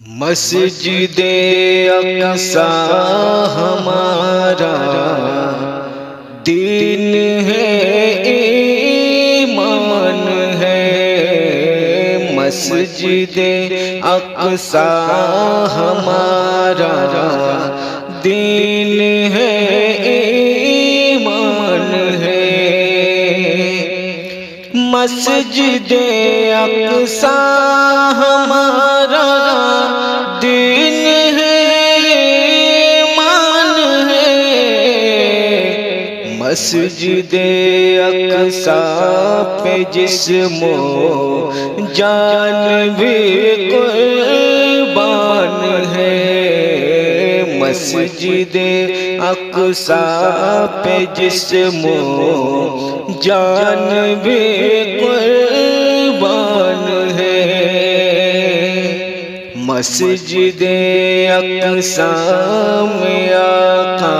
مسجد اقصی ہمارا دین ہے، ایمان ہے۔ مسجد اقصی ہمارا دین ہے، ایمان ہے۔ مسجد اقصی ہمارا دین ہے، ایمان ہے۔ مسجد اقصی پہ جسم و جان بھی قربان ہے۔ مسجد اقصی پہ جسم و جان بھی قربان ہے۔ مسجد اقصی میں آقا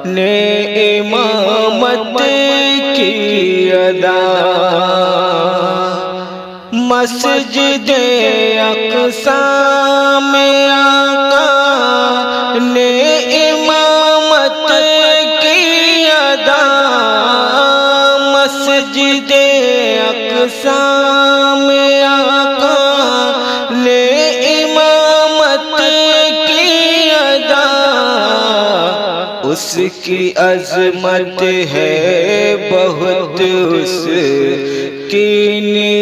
نے امامت کی ادا۔ مسجد اقصی میں آقا نے امامت کی ادا۔ مسجد اقصی میں آقا نے امامت کی ادا۔ اس کی عظمت ہے بہت، اس کی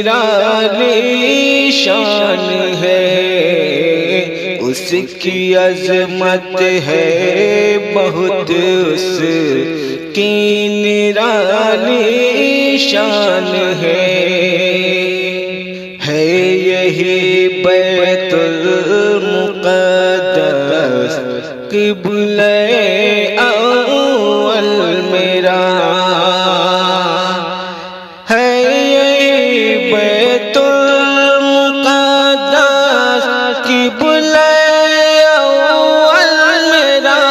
نرالی شان ہے۔ اس کی عظمت ہے بہت، اس کی نرالی شان ہے۔ یہی بیت المقدس قبلہ اول میرا ہے۔ یہی بیت المقدس قبلہ اول میرا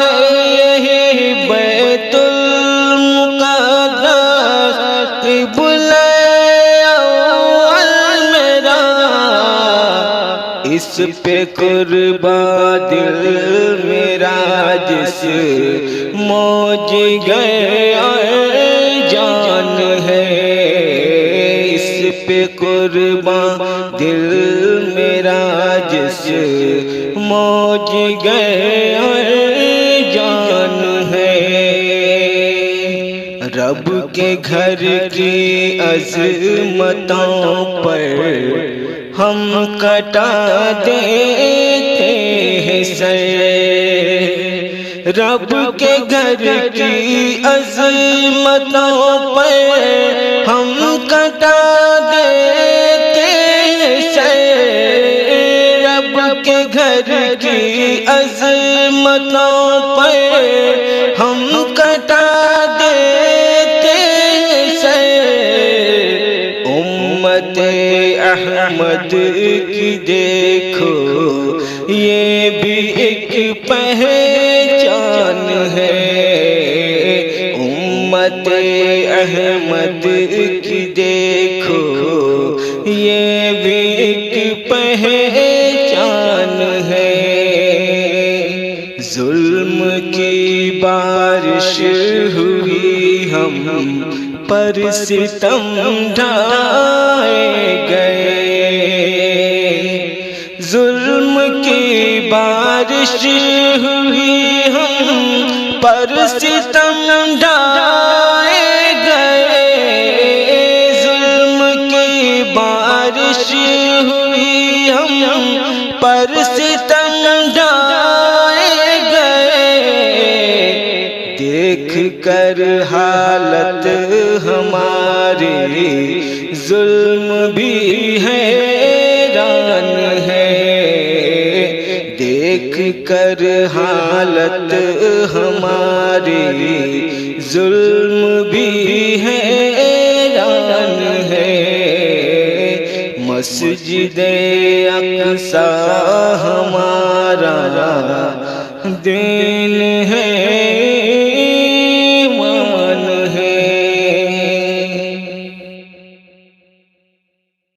ہے۔ یہی بیت المقدس قبلہ اس پہ قربان دل میرا جس موج گیا جان ہے۔ اس پہ قربان دل میرا جس موج گیا جان ہے۔ رب کے گھر کی عظمتوں پر ہم کٹا دیتے ہیں سر۔ رب کے گھر کی عظمتوں پر ہم کٹا دیتے ہیں سر۔ رب کے گھر کی عظمتوں پر ہم کٹا دیتے ہیں سر۔ امت احمد کی دیکھو یہ بھی ایک پہچان ہے۔ امت احمد کی دیکھو یہ بھی ایک پہچان ہے۔ ظلم کی بارش ہوئی ہم پر ستم ڈھائے گئے۔ ظلم کی بارش ہوئی ہم پر ستم ڈھائے گئے۔ ظلم کی بارش ہوئی ہم پر ستم ڈھائے گئے۔ دیکھ کر حالت ہماری ظلم بھی حیران ہے۔ دیکھ کر حالت ہماری ظلم بھی حیران ہے۔ مسجد اقصی ہمارا دین ہے۔